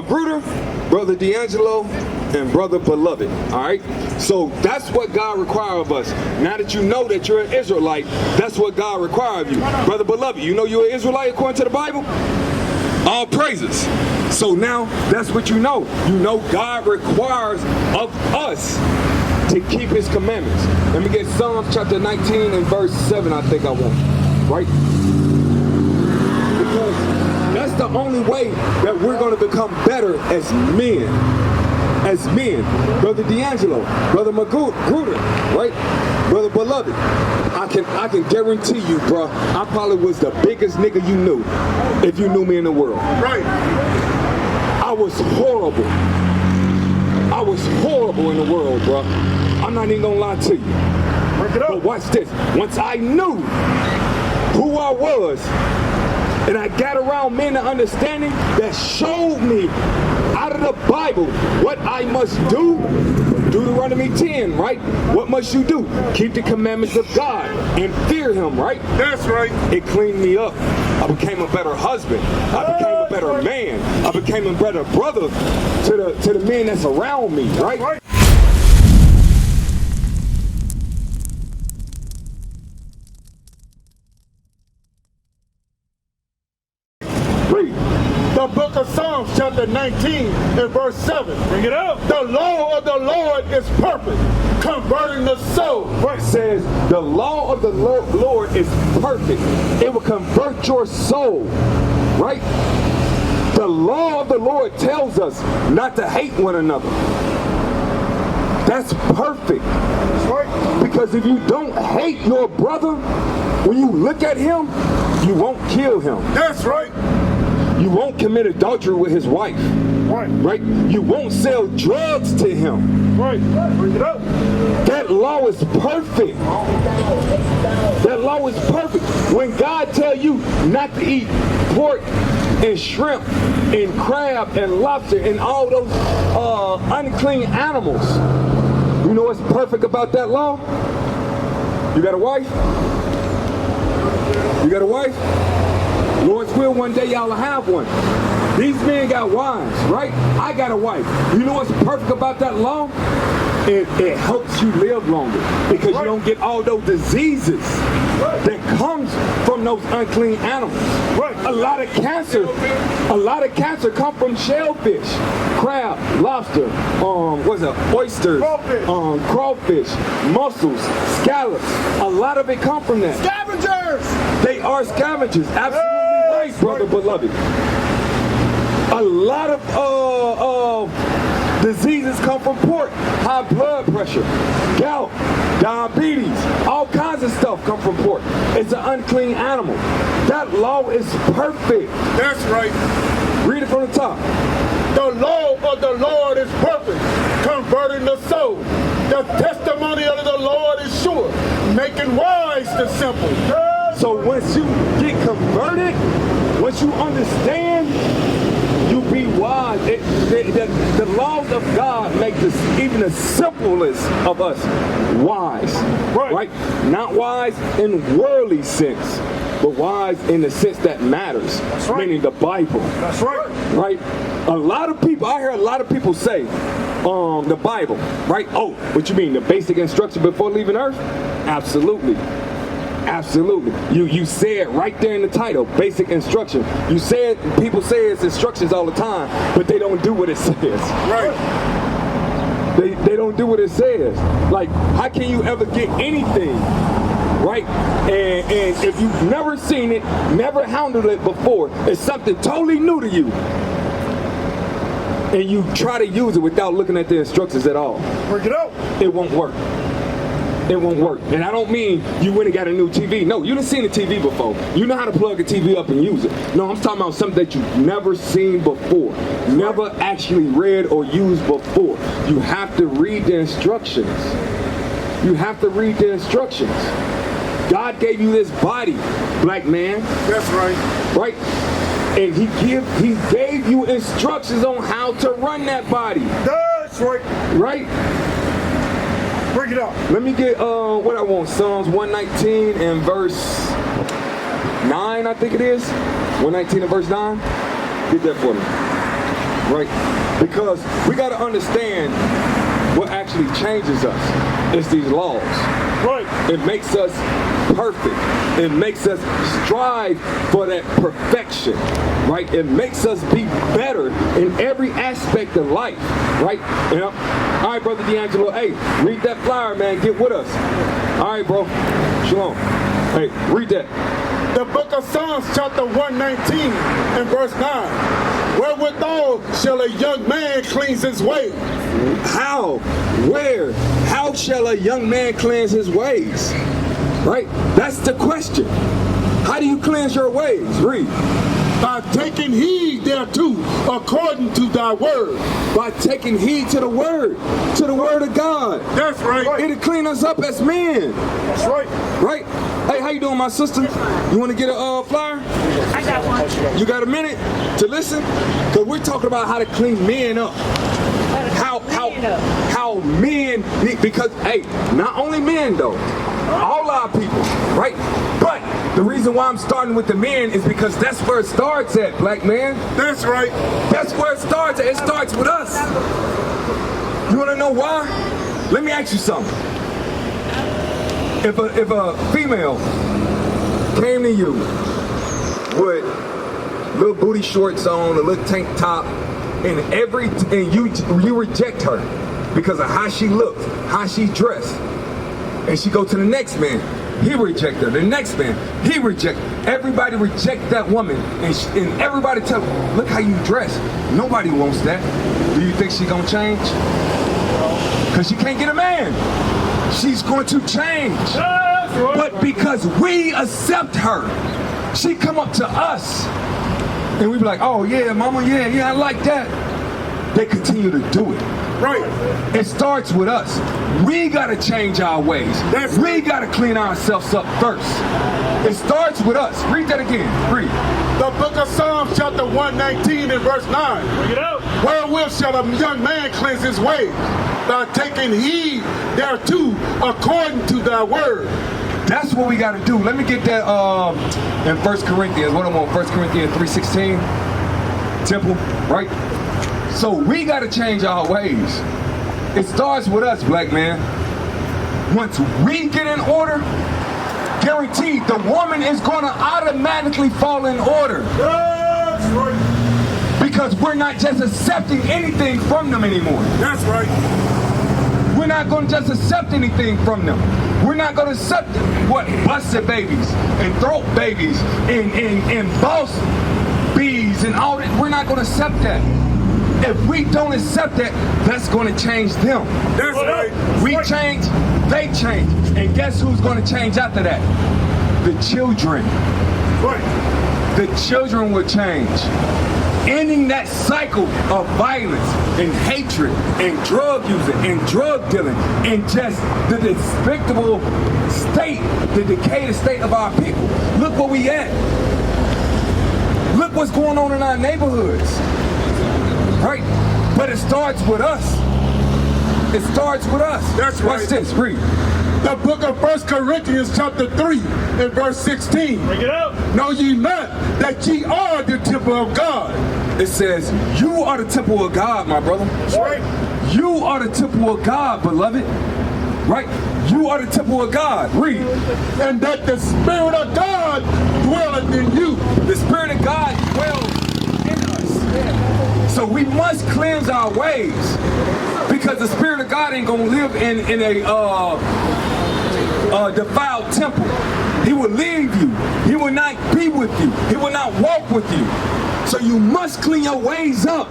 Magruder, Brother D'Angelo, and Brother Beloved. All right? So that's what God requires of us. Now that you know that you're an Israelite, that's what God requires of you. Brother Beloved, you know you're an Israelite according to the Bible? All praises. So now that's what you know. You know God requires of us to keep his commandments. Let me get Psalms chapter 19 and verse 7, I think I want. Right? Because that's the only way that we're going to become better as men. As men. Brother D'Angelo, Brother Magruder, right? Brother Beloved, I can guarantee you, bro, I probably was the biggest nigga you knew if you knew me in the world. Right. I was horrible. I was horrible in the world, bro. I'm not even gonna lie to you. Break it up. But watch this. Once I knew who I was, and I got around men of understanding that showed me out of the Bible what I must do. Deuteronomy 10, right? What must you do? Keep the commandments of God and fear him, right? That's right. It cleaned me up. I became a better husband. I became a better man. I became a better brother to the men that's around me, right? Right. Read. The book of Psalms, chapter 19 and verse 7. Bring it up. The law of the Lord is perfect, converting the soul. It says the law of the Lord is perfect. It will convert your soul, right? The law of the Lord tells us not to hate one another. That's perfect. That's right. Because if you don't hate your brother, when you look at him, you won't kill him. That's right. You won't commit adultery with his wife. Right. Right? You won't sell drugs to him. Right. Bring it up. That law is perfect. That law is perfect. When God tells you not to eat pork and shrimp and crab and lobster and all those unclean animals, you know what's perfect about that law? You got a wife? You got a wife? Lord's will, one day y'all will have one. These men got wives, right? I got a wife. You know what's perfect about that law? It helps you live longer because you don't get all those diseases that comes from those unclean animals. Right. A lot of cancer come from shellfish, crab, lobster, oysters, crawfish, mussels, scallops. A lot of it come from that. Scavengers! They are scavengers. Absolutely right, brother Beloved. A lot of diseases come from pork. High blood pressure, gout, diabetes, all kinds of stuff come from pork. It's an unclean animal. That law is perfect. That's right. Read it from the top. The law of the Lord is perfect, converting the soul. The testimony of the Lord is sure, making wise the simple. So once you get converted, once you understand, you be wise. The laws of God make this, even the simplest of us wise. Right? Not wise in worldly sense, but wise in the sense that matters. That's right. Meaning the Bible. That's right. Right? A lot of people, I hear a lot of people say, the Bible, right? Oh, what you mean, the basic instruction before leaving earth? Absolutely. Absolutely. You say it right there in the title, basic instruction. You say it, people say it's instructions all the time, but they don't do what it says. Right. They don't do what it says. Like, how can you ever get anything, right? And if you've never seen it, never handled it before, it's something totally new to you. And you try to use it without looking at the instructions at all. Work it out. It won't work. It won't work. And I don't mean you went and got a new TV. No, you done seen the TV before. You know how to plug a TV up and use it. No, I'm talking about something that you've never seen before. Never actually read or used before. You have to read the instructions. You have to read the instructions. God gave you this body, black man. That's right. Right? And he gave you instructions on how to run that body. That's right. Right? Bring it up. Let me get what I want. Psalms 119 and verse 9, I think it is. 119 and verse 9. Get that for me. right? Because we got to understand what actually changes us is these laws. Right. It makes us perfect. It makes us strive for that perfection, right? It makes us be better in every aspect of life, right? You know? All right, Brother D'Angelo, hey, read that flyer, man. Get with us. All right, bro. Shalom. Hey, read that. The book of Psalms, chapter 119 and verse 9. Wherewithal shall a young man cleanse his ways? How? Where? How shall a young man cleanse his ways? Right? That's the question. How do you cleanse your ways? Read. By taking heed thereto, according to thy word. By taking heed to the word of God. That's right. It'll clean us up as men. That's right. Right? Hey, how you doing, my sister? You want to get a flyer? I got one. You got a minute to listen? Because we're talking about how to clean men up. How men need, because, hey, not only men, though. All our people, right? But the reason why I'm starting with the men is because that's where it starts at, black man. That's right. That's where it starts at. It starts with us. You want to know why? Let me ask you something. If a female came to you with little booty shorts on, a little tank top, and you reject her because of how she looked, how she dressed, and she go to the next man, he reject her. The next man, he reject. Everybody reject that woman, and everybody tell her, look how you dress. Nobody wants that. Do you think she gonna change? Because she can't get a man. She's going to change. But because we accept her, she come up to us, and we be like, oh yeah, mama, yeah, I like that. They continue to do it. Right. It starts with us. We gotta change our ways. We gotta clean ourselves up first. It starts with us. Read that again. Read. The book of Psalms, chapter 119 and verse 9. Bring it out. Wherewith shall a young man cleanse his ways? By taking heed thereto, according to thy word. That's what we gotta do. Let me get that in 1 Corinthians. What I'm on, 1 Corinthians 3:16. Temple, right? So we gotta change our ways. It starts with us, black man. Once we get in order, guaranteed the woman is gonna automatically fall in order. That's right. Because we're not just accepting anything from them anymore. That's right. We're not gonna just accept anything from them. We're not gonna accept what busted babies and throat babies and boss bees and all that. We're not gonna accept that. If we don't accept that, that's going to change them. That's right. We change, they change. And guess who's going to change after that? The children. Right. The children will change. Ending that cycle of violence and hatred and drug using and drug dealing and just the despicable state, the decayed state of our people. Look where we at. Look what's going on in our neighborhoods. Right? But it starts with us. It starts with us. That's right. Watch this, read. The book of 1 Corinthians chapter 3 and verse 16. Bring it up. Know ye not that ye are the temple of God? It says, you are the temple of God, my brother. That's right. You are the temple of God, beloved. Right? You are the temple of God. Read. And that the Spirit of God dwelleth in you. The Spirit of God dwells in us. So we must cleanse our ways, because the Spirit of God ain't gonna live in a defiled temple. He will leave you. He will not be with you. He will not walk with you. So you must clean your ways up.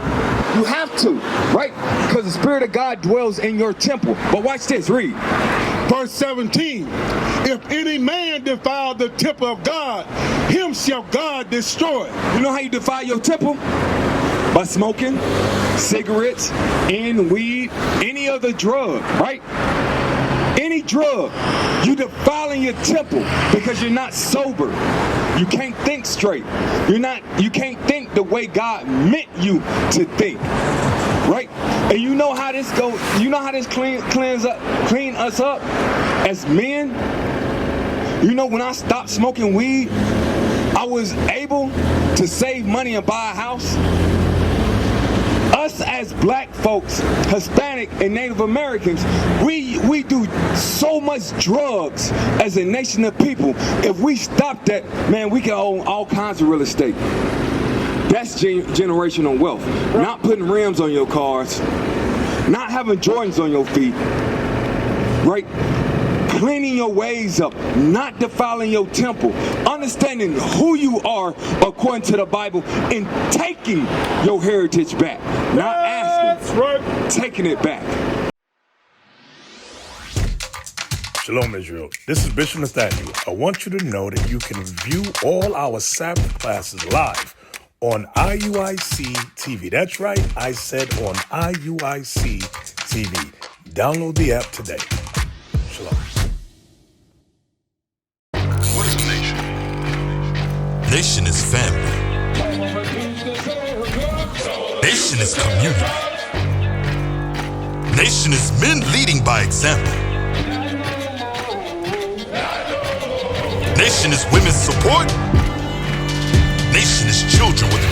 You have to, right? Because the Spirit of God dwells in your temple. But watch this, read. Verse 17. If any man defile the temple of God, him shall God destroy. You know how you defile your temple? By smoking, cigarettes, and weed, any other drug, right? Any drug, you defiling your temple because you're not sober. You can't think straight. You can't think the way God meant you to think, right? And you know how this goes. You know how this clean us up as men. You know, when I stopped smoking weed, I was able to save money and buy a house. us as black folks, Hispanic and Native Americans, we do so much drugs as a nation of people. If we stop that, man, we can own all kinds of real estate. That's generational wealth. Not putting rims on your cars, not having Jordans on your feet, right? Cleaning your ways up, not defiling your temple, understanding who you are according to the Bible, and taking your heritage back. Not asking, taking it back. Shalom, Israel. This is Bishop Nathaniel. I want you to know that you can view all our Sabbath classes live on IUIC TV. That's right, I said on IUIC TV. Download the app today. Shalom. What is a nation? Nation is family. Nation is community. Nation is men leading by example. Nation is women's support. Nation is children with